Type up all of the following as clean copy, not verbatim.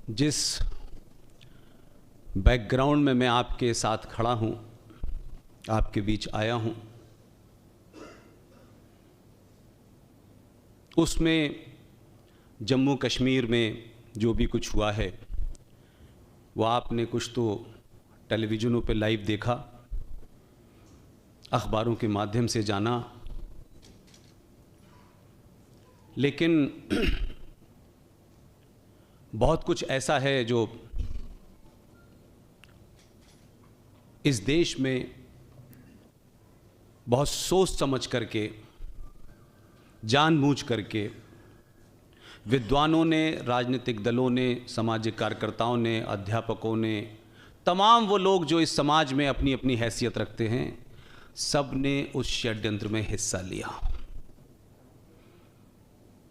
जिस बैकग्राउंड में मैं आपके साथ खड़ा हूं, आपके बीच आया हूं, उसमें जम्मू कश्मीर में जो भी कुछ हुआ है वो आपने कुछ तो टेलीविज़नों पे लाइव देखा, अखबारों के माध्यम से जाना, लेकिन बहुत कुछ ऐसा है जो इस देश में बहुत सोच समझ करके, जानबूझ करके विद्वानों ने, राजनीतिक दलों ने, सामाजिक कार्यकर्ताओं ने, अध्यापकों ने, तमाम वो लोग जो इस समाज में अपनी अपनी हैसियत रखते हैं, सब ने उस षड्यंत्र में हिस्सा लिया।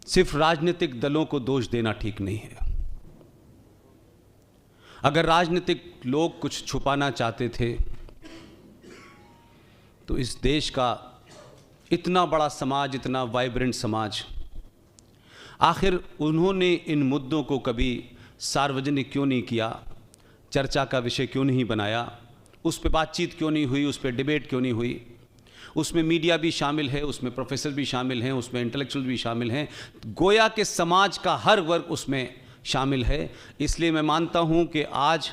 सिर्फ राजनीतिक दलों को दोष देना ठीक नहीं है। अगर राजनीतिक लोग कुछ छुपाना चाहते थे तो इस देश का इतना बड़ा समाज, इतना वाइब्रेंट समाज, आखिर उन्होंने इन मुद्दों को कभी सार्वजनिक क्यों नहीं किया, चर्चा का विषय क्यों नहीं बनाया, उस पर बातचीत क्यों नहीं हुई, उस पर डिबेट क्यों नहीं हुई? उसमें मीडिया भी शामिल है, उसमें प्रोफेसर भी शामिल हैं, उसमें इंटेलेक्चुअल भी शामिल हैं, गोया के समाज का हर वर्ग उसमें शामिल है। इसलिए मैं मानता हूं कि आज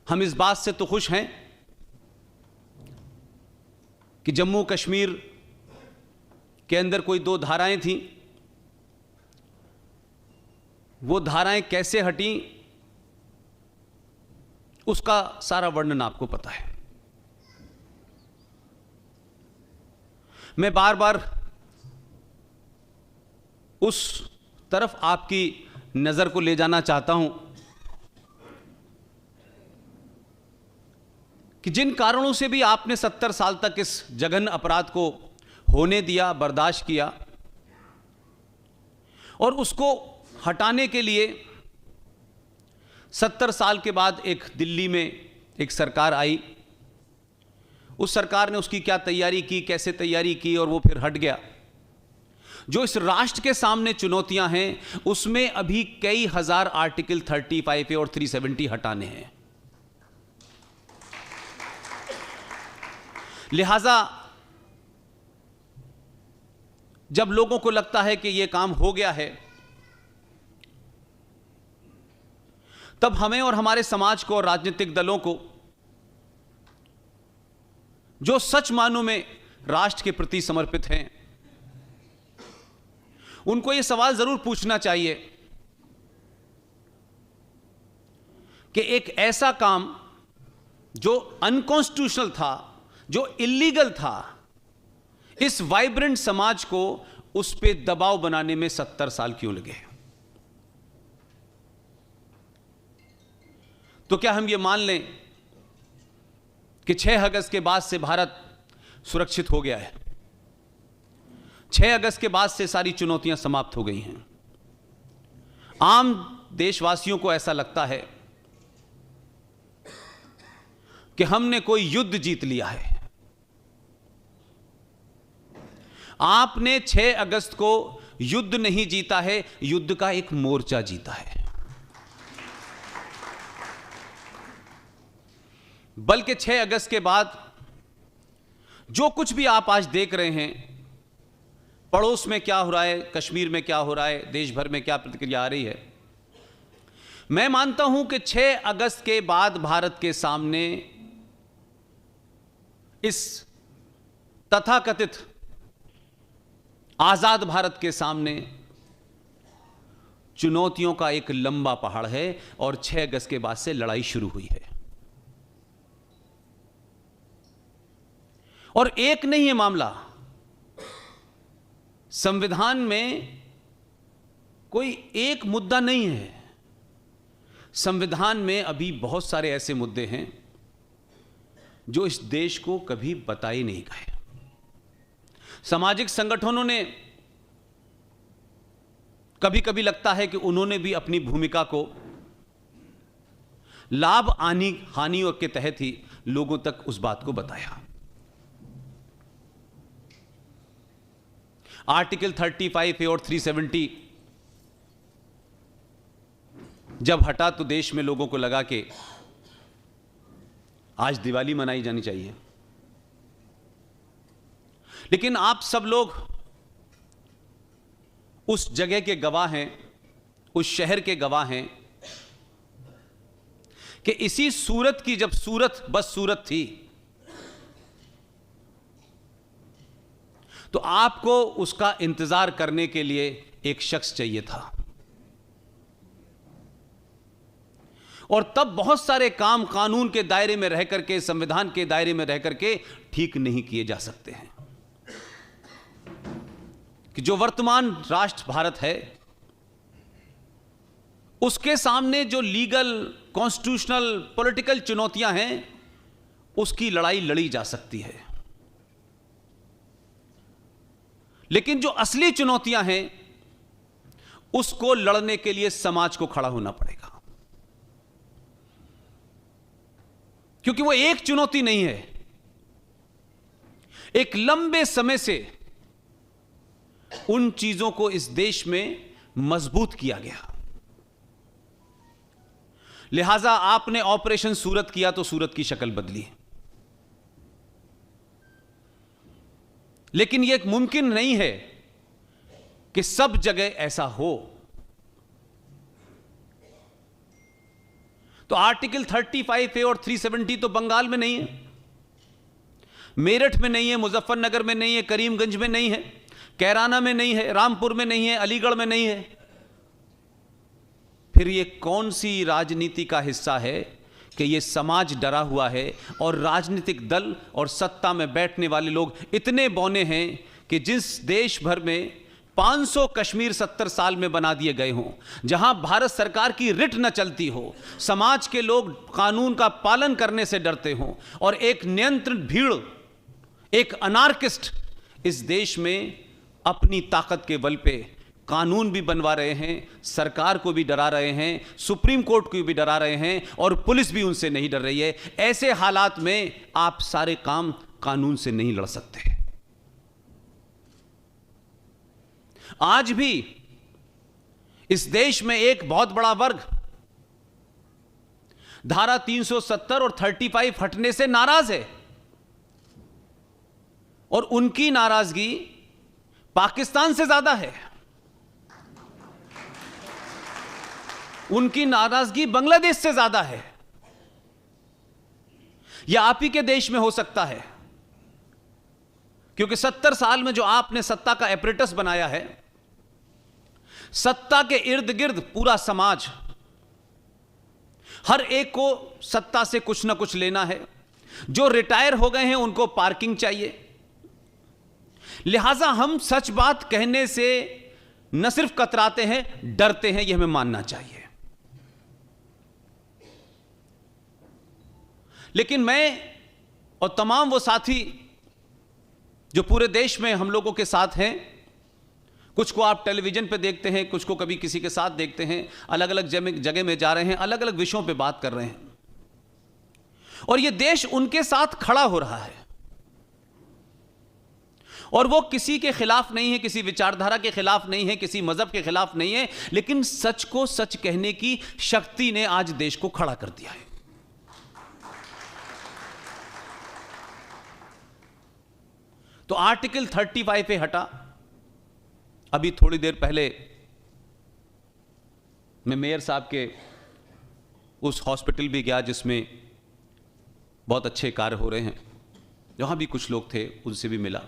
हम इस बात से तो खुश हैं कि जम्मू कश्मीर के अंदर कोई दो धाराएं थीं, वो धाराएं कैसे हटीं उसका सारा वर्णन आपको पता है। मैं बार बार उस तरफ आपकी नजर को ले जाना चाहता हूं कि जिन कारणों से भी आपने 70 साल तक इस जघन्य अपराध को होने दिया, बर्दाश्त किया, और उसको हटाने के लिए 70 साल के बाद एक दिल्ली में एक सरकार आई। उस सरकार ने उसकी क्या तैयारी की, कैसे तैयारी की, और वो फिर हट गया। जो इस राष्ट्र के सामने चुनौतियां हैं उसमें अभी कई हजार आर्टिकल 35A और 370 हटाने हैं। लिहाजा जब लोगों को लगता है कि यह काम हो गया है, तब हमें और हमारे समाज को और राजनीतिक दलों को जो सच मानों में राष्ट्र के प्रति समर्पित हैं, उनको यह सवाल जरूर पूछना चाहिए कि एक ऐसा काम जो अनकॉन्स्टिट्यूशनल था, जो इल्लीगल था, इस वाइब्रेंट समाज को उस पे दबाव बनाने में 70 साल क्यों लगे? तो क्या हम ये मान लें कि 6 अगस्त के बाद से भारत सुरक्षित हो गया है? 6 अगस्त के बाद से सारी चुनौतियां समाप्त हो गई हैं। आम देशवासियों को ऐसा लगता है कि हमने कोई युद्ध जीत लिया है। आपने 6 अगस्त को युद्ध नहीं जीता है, युद्ध का एक मोर्चा जीता है। बल्कि 6 अगस्त के बाद जो कुछ भी आप आज देख रहे हैं, पड़ोस में क्या हो रहा है, कश्मीर में क्या हो रहा है, देश भर में क्या प्रतिक्रिया आ रही है, मैं मानता हूं कि 6 अगस्त के बाद भारत के सामने इस तथाकथित आजाद भारत के सामने चुनौतियों का एक लंबा पहाड़ है, और 6 अगस्त के बाद से लड़ाई शुरू हुई है। और एक नहीं है मामला, संविधान में कोई एक मुद्दा नहीं है। संविधान में अभी बहुत सारे ऐसे मुद्दे हैं जो इस देश को कभी बताए नहीं गए। सामाजिक संगठनों ने कभी कभी लगता है कि उन्होंने भी अपनी भूमिका को लाभ हानि के तहत ही लोगों तक उस बात को बताया। आर्टिकल 35A और 370 जब हटा तो देश में लोगों को लगा कि आज दिवाली मनाई जानी चाहिए। लेकिन आप सब लोग उस जगह के गवाह हैं, उस शहर के गवाह हैं कि इसी सूरत की जब सूरत बस सूरत थी तो आपको उसका इंतजार करने के लिए एक शख्स चाहिए था। और तब बहुत सारे काम कानून के दायरे में रह करके, संविधान के दायरे में रह करके ठीक नहीं किए जा सकते हैं। कि जो वर्तमान राष्ट्र भारत है उसके सामने जो लीगल, कॉन्स्टिट्यूशनल, पॉलिटिकल चुनौतियां हैं उसकी लड़ाई लड़ी जा सकती है। लेकिन जो असली चुनौतियां हैं उसको लड़ने के लिए समाज को खड़ा होना पड़ेगा, क्योंकि वो एक चुनौती नहीं है। एक लंबे समय से उन चीजों को इस देश में मजबूत किया गया। लिहाजा आपने ऑपरेशन सूरत किया तो सूरत की शक्ल बदली, लेकिन यह मुमकिन नहीं है कि सब जगह ऐसा हो। तो आर्टिकल 35A और 370 तो बंगाल में नहीं है, मेरठ में नहीं है, मुजफ्फरनगर में नहीं है, करीमगंज में नहीं है, कैराना में नहीं है, रामपुर में नहीं है, अलीगढ़ में नहीं है। फिर ये कौन सी राजनीति का हिस्सा है कि ये समाज डरा हुआ है और राजनीतिक दल और सत्ता में बैठने वाले लोग इतने बौने हैं कि जिस देश भर में 500 कश्मीर 70 साल में बना दिए गए हों, जहां भारत सरकार की रिट न चलती हो, समाज के लोग कानून का पालन करने से डरते हों और एक नियंत्रण भीड़, एक अनार्किस्ट इस देश में अपनी ताकत के बल पे कानून भी बनवा रहे हैं, सरकार को भी डरा रहे हैं, सुप्रीम कोर्ट को भी डरा रहे हैं और पुलिस भी उनसे नहीं डर रही है। ऐसे हालात में आप सारे काम कानून से नहीं लड़ सकते। आज भी इस देश में एक बहुत बड़ा वर्ग धारा 370 और 35 हटने से नाराज है और उनकी नाराजगी पाकिस्तान से ज्यादा है, उनकी नाराजगी बांग्लादेश से ज्यादा है। यह आप ही के देश में हो सकता है, क्योंकि 70 साल में जो आपने सत्ता का एपरेटस बनाया है, सत्ता के इर्द गिर्द पूरा समाज, हर एक को सत्ता से कुछ ना कुछ लेना है। जो रिटायर हो गए हैं उनको पार्किंग चाहिए। लिहाजा हम सच बात कहने से न सिर्फ कतराते हैं, डरते हैं, यह हमें मानना चाहिए। लेकिन मैं और तमाम वो साथी जो पूरे देश में हम लोगों के साथ हैं, कुछ को आप टेलीविजन पे देखते हैं, कुछ को कभी किसी के साथ देखते हैं, अलग अलग जगह में जा रहे हैं, अलग अलग विषयों पे बात कर रहे हैं और ये देश उनके साथ खड़ा हो रहा है। और वो किसी के खिलाफ नहीं है, किसी विचारधारा के खिलाफ नहीं है, किसी मजहब के खिलाफ नहीं है, लेकिन सच को सच कहने की शक्ति ने आज देश को खड़ा कर दिया है। तो आर्टिकल 35 पे हटा। अभी थोड़ी देर पहले मैं मेयर साहब के उस हॉस्पिटल भी गया जिसमें बहुत अच्छे कार्य हो रहे हैं, जहां भी कुछ लोग थे उनसे भी मिला।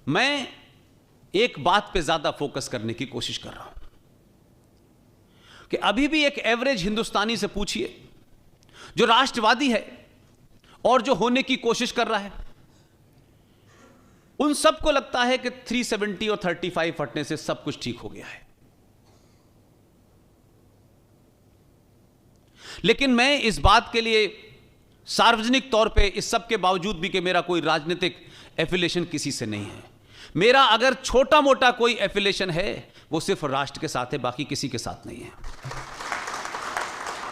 मैं एक बात पे ज्यादा फोकस करने की कोशिश कर रहा हूं कि अभी भी एक एवरेज हिंदुस्तानी से पूछिए जो राष्ट्रवादी है और जो होने की कोशिश कर रहा है, उन सबको लगता है कि 370 और 35 हटने से सब कुछ ठीक हो गया है। लेकिन मैं इस बात के लिए सार्वजनिक तौर पे, इस सब के बावजूद भी कि मेरा कोई राजनीतिक एफिलिएशन किसी से नहीं है, मेरा अगर छोटा मोटा कोई एफिलिएशन है वो सिर्फ राष्ट्र के साथ है, बाकी किसी के साथ नहीं है।